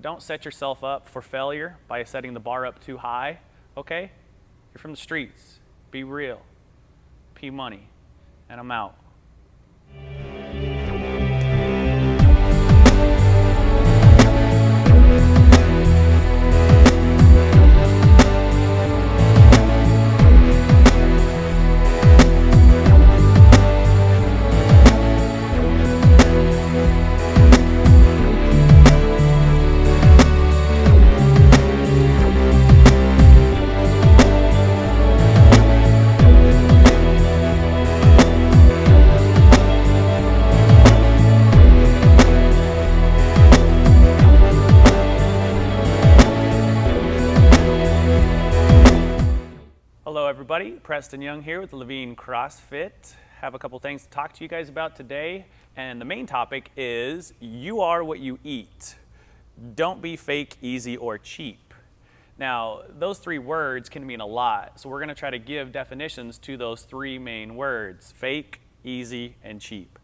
don't set yourself up for failure by setting the bar up too high, okay? You're from the streets. Be real. P money. And I'm out. Hello everybody, Preston Young here with Laveen Crossfit. Have a couple things to talk to you guys about today, and the main topic is you are what you eat. Don't be fake, easy, or cheap. Now, those three words can mean a lot, so we're going to try to give definitions to those three main words: fake, easy, and cheap.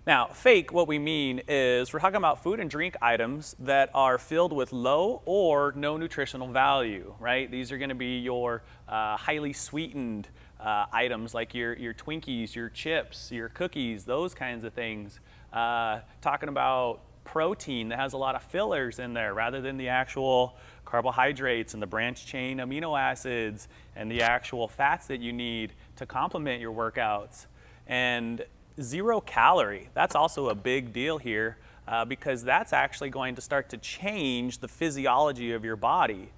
Now, fake, what we mean is we're talking about food and drink items that are filled with low or no nutritional value, right? These are going to be your highly sweetened items like your Twinkies, your chips, your cookies, those kinds of things. Talking about protein that has a lot of fillers in there rather than the actual carbohydrates and the branched chain amino acids and the actual fats that you need to complement your workouts. And zero calorie, that's also a big deal here because that's actually going to start to change the physiology of your body.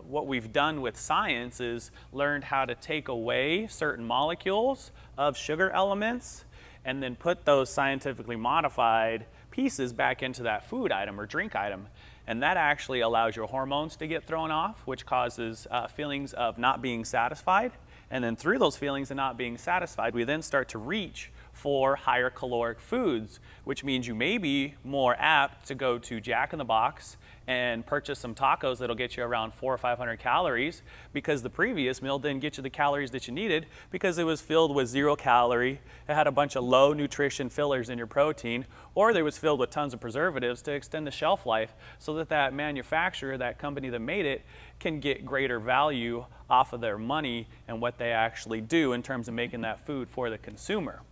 What we've done with science is learned how to take away certain molecules of sugar elements and then put those scientifically modified pieces back into that food item or drink item. And that actually allows your hormones to get thrown off, which causes feelings of not being satisfied. And then through those feelings of not being satisfied, we then start to reach for higher caloric foods, which means you may be more apt to go to Jack in the Box and purchase some tacos that'll get you around 400 or 500 calories because the previous meal didn't get you the calories that you needed because it was filled with 0 calorie, it had a bunch of low nutrition fillers in your protein, or it was filled with tons of preservatives to extend the shelf life so that that manufacturer, that company that made it, can get greater value off of their money and what they actually do in terms of making that food for the consumer.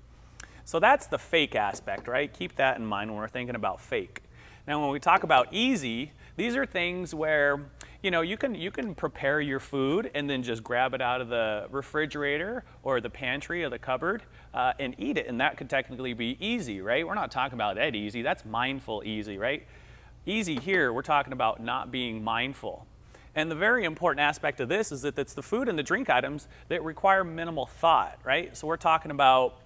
So that's the fake aspect, right? Keep that in mind when we're thinking about fake. Now, when we talk about easy, these are things where, you know, you can prepare your food and then just grab it out of the refrigerator or the pantry or the cupboard and eat it, and that could technically be easy, right? We're not talking about that easy. That's mindful easy, right? Easy here, we're talking about not being mindful. And the very important aspect of this is that it's the food and the drink items that require minimal thought, right? So we're talking about,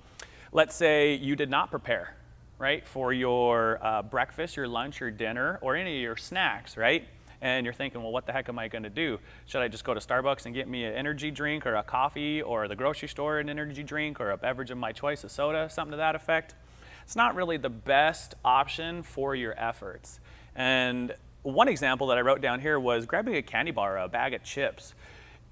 let's say you did not prepare, right, for your breakfast, your lunch, your dinner, or any of your snacks, right? And you're thinking, well, what the heck am I going to do? Should I just go to Starbucks and get me an energy drink or a coffee, or the grocery store an energy drink, or a beverage of my choice, a soda, something to that effect? It's not really the best option for your efforts. And one example that I wrote down here was grabbing a candy bar or a bag of chips.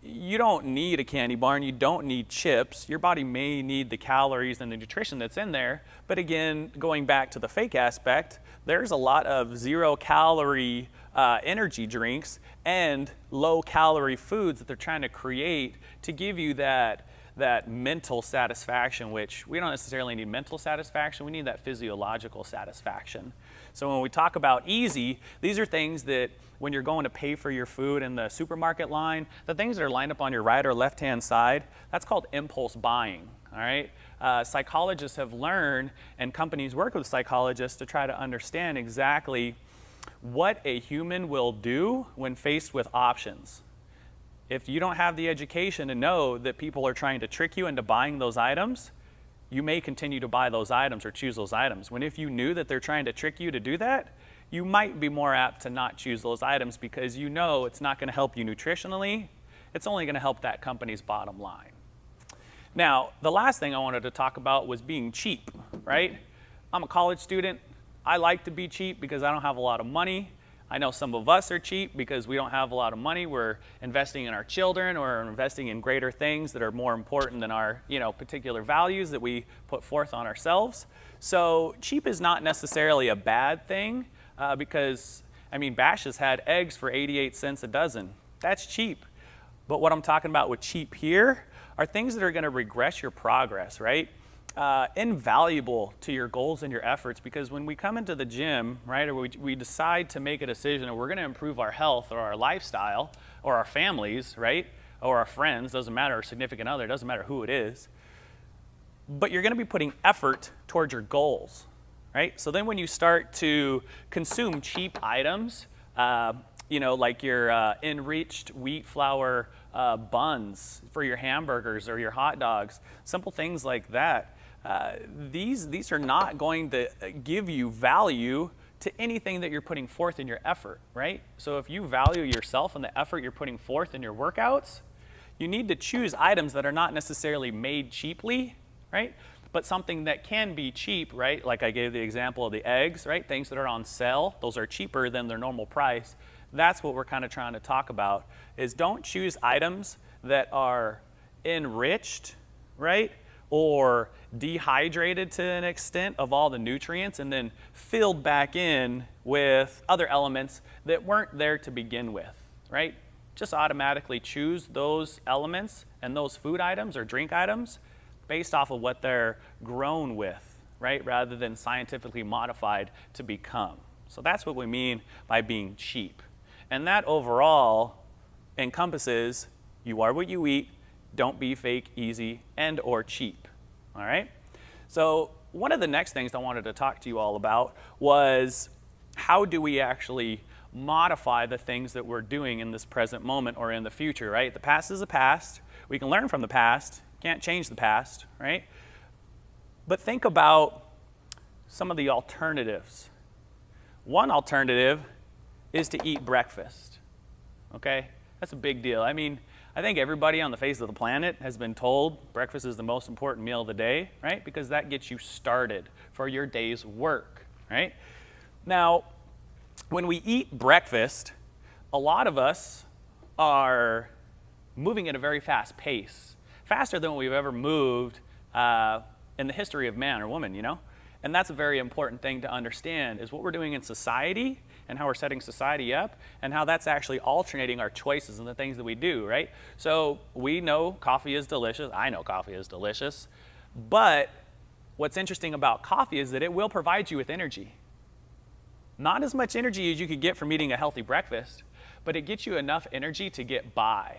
You don't need a candy bar and you don't need chips. Your body may need the calories and the nutrition that's in there, but again, going back to the fake aspect, there's a lot of 0 calorie energy drinks and low calorie foods that they're trying to create to give you that mental satisfaction, which we don't necessarily need mental satisfaction, we need that physiological satisfaction. So when we talk about easy, these are things that when you're going to pay for your food in the supermarket line, the things that are lined up on your right or left-hand side, that's called impulse buying, all right? Psychologists have learned, and companies work with psychologists to try to understand exactly what a human will do when faced with options. If you don't have the education to know that people are trying to trick you into buying those items, you may continue to buy those items or choose those items. When if you knew that they're trying to trick you to do that, you might be more apt to not choose those items because you know it's not going to help you nutritionally, it's only going to help that company's bottom line. Now, the last thing I wanted to talk about was being cheap, right? I'm a college student. I like to be cheap because I don't have a lot of money. I know some of us are cheap because we don't have a lot of money. We're investing in our children or investing in greater things that are more important than our, particular values that we put forth on ourselves. So cheap is not necessarily a bad thing because I mean, Bash has had eggs for 88 cents a dozen. That's cheap. But what I'm talking about with cheap here are things that are going to regress your progress, right? Invaluable to your goals and your efforts, because when we come into the gym, right, or we decide to make a decision and we're going to improve our health or our lifestyle or our families, right, or our friends, doesn't matter, our significant other, doesn't matter who it is, but you're going to be putting effort towards your goals, right? So then when you start to consume cheap items, like your enriched wheat flour buns for your hamburgers or your hot dogs, simple things like that, these are not going to give you value to anything that you're putting forth in your effort, right? So if you value yourself and the effort you're putting forth in your workouts, you need to choose items that are not necessarily made cheaply, right? But something that can be cheap, right? Like I gave the example of the eggs, right? Things that are on sale, those are cheaper than their normal price. That's what we're kind of trying to talk about, is don't choose items that are enriched, right? Or dehydrated to an extent of all the nutrients and then filled back in with other elements that weren't there to begin with, right? Just automatically choose those elements and those food items or drink items based off of what they're grown with, right? Rather than scientifically modified to become. So that's what we mean by being cheap. And that overall encompasses you are what you eat, don't be fake, easy, and or cheap, all right? So one of the next things I wanted to talk to you all about was how do we actually modify the things that we're doing in this present moment or in the future, right? The past is the past. We can learn from the past. Can't change the past, right? But think about some of the alternatives. One alternative is to eat breakfast, okay? That's a big deal. I mean, I think everybody on the face of the planet has been told breakfast is the most important meal of the day, right? Because that gets you started for your day's work, right? Now, when we eat breakfast, a lot of us are moving at a very fast pace, faster than we've ever moved in the history of man or woman, you know? And that's a very important thing to understand, is what we're doing in society and how we're setting society up and how that's actually alternating our choices and the things that we do, right? So we know coffee is delicious. I know coffee is delicious. But what's interesting about coffee is that it will provide you with energy. Not as much energy as you could get from eating a healthy breakfast, but it gets you enough energy to get by.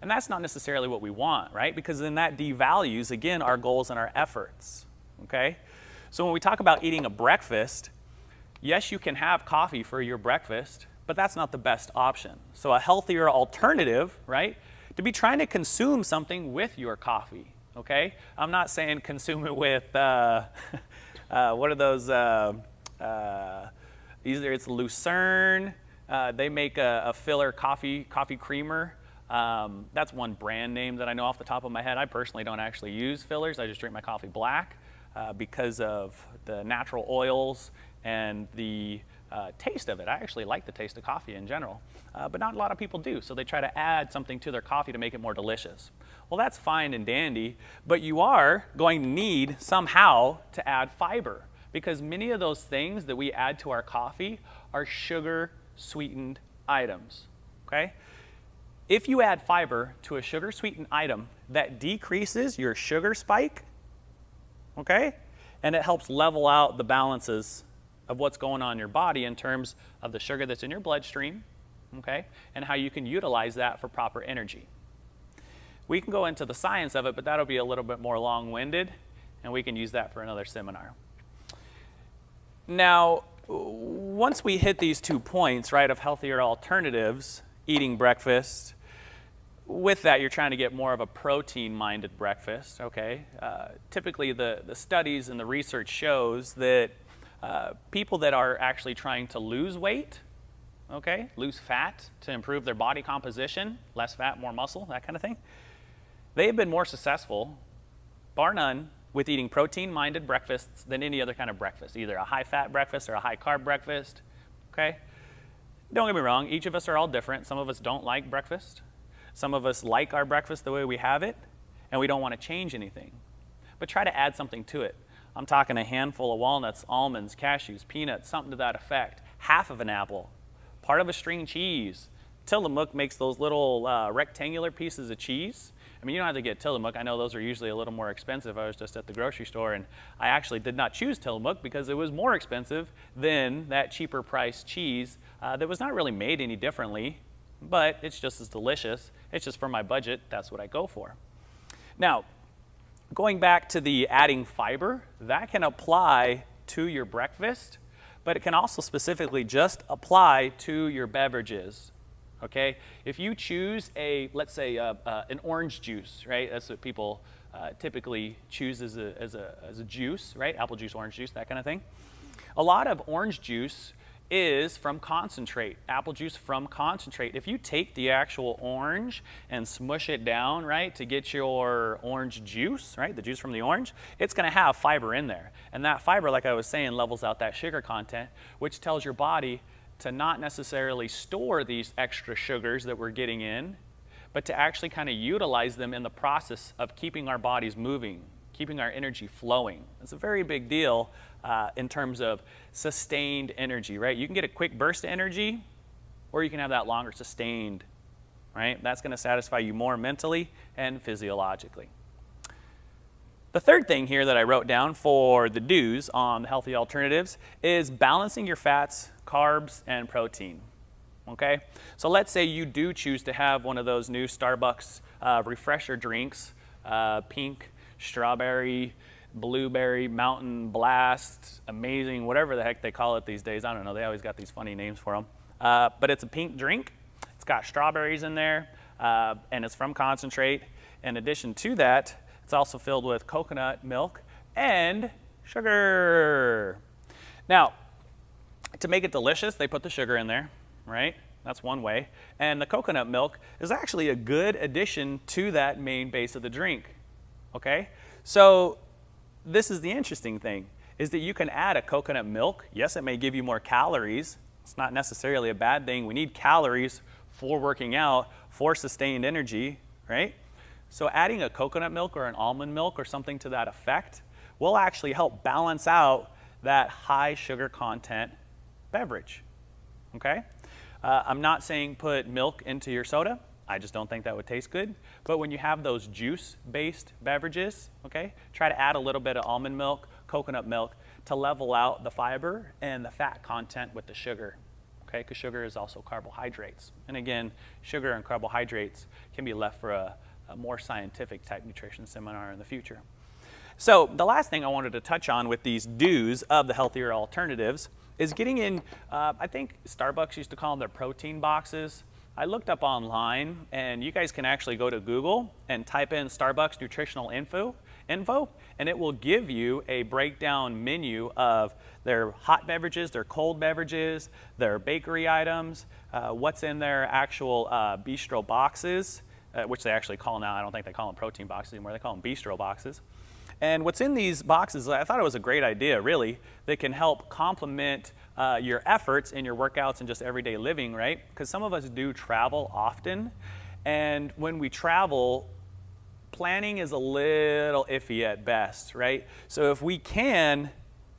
And that's not necessarily what we want, right? Because then that devalues, again, our goals and our efforts, okay? So when we talk about eating a breakfast, yes, you can have coffee for your breakfast, but that's not the best option. So a healthier alternative, right, to be trying to consume something with your coffee, okay? I'm not saying consume it with, what are those, either it's Lucerne, they make a filler coffee creamer. That's one brand name that I know off the top of my head. I personally don't actually use fillers. I just drink my coffee black because of the natural oils and the taste of it. I actually like the taste of coffee in general, but not a lot of people do. So they try to add something to their coffee to make it more delicious. Well, that's fine and dandy, but you are going to need somehow to add fiber, because many of those things that we add to our coffee are sugar-sweetened items, okay? If you add fiber to a sugar-sweetened item, that decreases your sugar spike, okay? And it helps level out the balances of what's going on in your body in terms of the sugar that's in your bloodstream, okay? And how you can utilize that for proper energy. We can go into the science of it, but that'll be a little bit more long-winded, and we can use that for another seminar. Now, once we hit these 2 points, right, of healthier alternatives, eating breakfast, with that, you're trying to get more of a protein-minded breakfast, okay? Typically, the studies and the research shows that people that are actually trying to lose weight, okay, lose fat to improve their body composition, less fat, more muscle, that kind of thing, they have been more successful, bar none, with eating protein-minded breakfasts than any other kind of breakfast, either a high-fat breakfast or a high-carb breakfast, okay? Don't get me wrong, each of us are all different. Some of us don't like breakfast. Some of us like our breakfast the way we have it, and we don't want to change anything. But try to add something to it. I'm talking a handful of walnuts, almonds, cashews, peanuts, something to that effect, half of an apple, part of a string cheese. Tillamook makes those little rectangular pieces of cheese. I mean, you don't have to get Tillamook. I know those are usually a little more expensive. I was just at the grocery store, and I actually did not choose Tillamook because it was more expensive than that cheaper priced cheese that was not really made any differently, but it's just as delicious. It's just for my budget, that's what I go for. Now, going back to the adding fiber, that can apply to your breakfast, but it can also specifically just apply to your beverages. Okay, if you choose let's say an orange juice, right? That's what people typically choose as a juice, right? Apple juice, orange juice, that kind of thing. A lot of orange juice is from concentrate, apple juice from concentrate. If you take the actual orange and smush it down, right, to get your orange juice, right, the juice from the orange, it's going to have fiber in there. And that fiber, like I was saying, levels out that sugar content, which tells your body to not necessarily store these extra sugars that we're getting in, but to actually kind of utilize them in the process of keeping our bodies moving, keeping our energy flowing. It's a very big deal in terms of sustained energy, right? You can get a quick burst of energy, or you can have that longer sustained, right? That's going to satisfy you more mentally and physiologically. The third thing here that I wrote down for the do's on the healthy alternatives is balancing your fats, carbs, and protein. Okay, so let's say you do choose to have one of those new Starbucks refresher drinks, pink, strawberry, blueberry, mountain blast, amazing, whatever the heck they call it these days. I don't know, they always got these funny names for them. But it's a pink drink. It's got strawberries in there, and it's from concentrate. In addition to that, it's also filled with coconut milk and sugar. Now, to make it delicious, they put the sugar in there, right? That's one way. And the coconut milk is actually a good addition to that main base of the drink, okay? So this is the interesting thing, is that you can add a coconut milk. Yes, it may give you more calories. It's not necessarily a bad thing. We need calories for working out, for sustained energy, right? So adding a coconut milk or an almond milk or something to that effect will actually help balance out that high sugar content beverage, okay? I'm not saying put milk into your soda. I just don't think that would taste good. But when you have those juice-based beverages, okay, try to add a little bit of almond milk, coconut milk to level out the fiber and the fat content with the sugar, okay? Because sugar is also carbohydrates. And again, sugar and carbohydrates can be left for a more scientific type nutrition seminar in the future. So the last thing I wanted to touch on with these do's of the healthier alternatives is getting in, I think Starbucks used to call them their protein boxes. I looked up online, and you guys can actually go to Google and type in Starbucks nutritional info, and it will give you a breakdown menu of their hot beverages, their cold beverages, their bakery items, what's in their actual bistro boxes, which they actually call now. I don't think they call them protein boxes anymore. They call them bistro boxes. And what's in these boxes, I thought it was a great idea, really, that can help complement your efforts in your workouts and just everyday living, right? Because some of us do travel often, and when we travel, planning is a little iffy at best, right? So if we can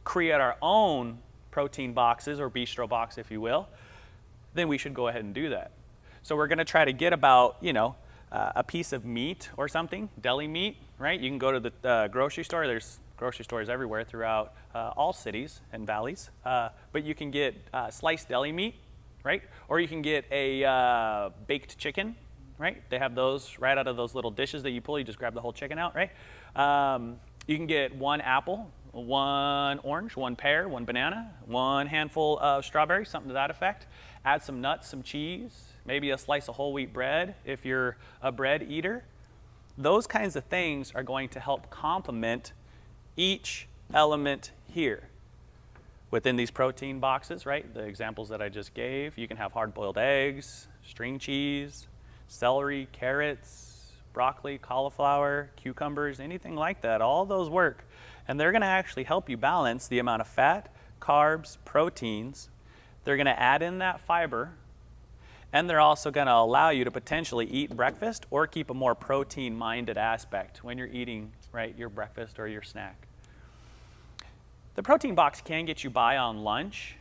create our own protein boxes, or bistro box, if you will, then we should go ahead and do that. So we're going to try to get about, a piece of meat or something, deli meat, right? You can go to the grocery store. There's grocery stores everywhere throughout all cities and valleys. But you can get sliced deli meat, right? Or you can get a baked chicken, right? They have those right out of those little dishes that you pull. You just grab the whole chicken out, right? You can get one apple, one orange, one pear, one banana, one handful of strawberries, something to that effect. Add some nuts, some cheese, maybe a slice of whole wheat bread if you're a bread eater. Those kinds of things are going to help complement each element here within these protein boxes, right? The examples that I just gave. You can have hard-boiled eggs, string cheese, celery, carrots, broccoli, cauliflower, cucumbers, anything like that. All those work. And they're going to actually help you balance the amount of fat, carbs, proteins. They're going to add in that fiber, and they're also going to allow you to potentially eat breakfast or keep a more protein-minded aspect when you're eating, right, your breakfast or your snack. The protein box can get you by on lunch,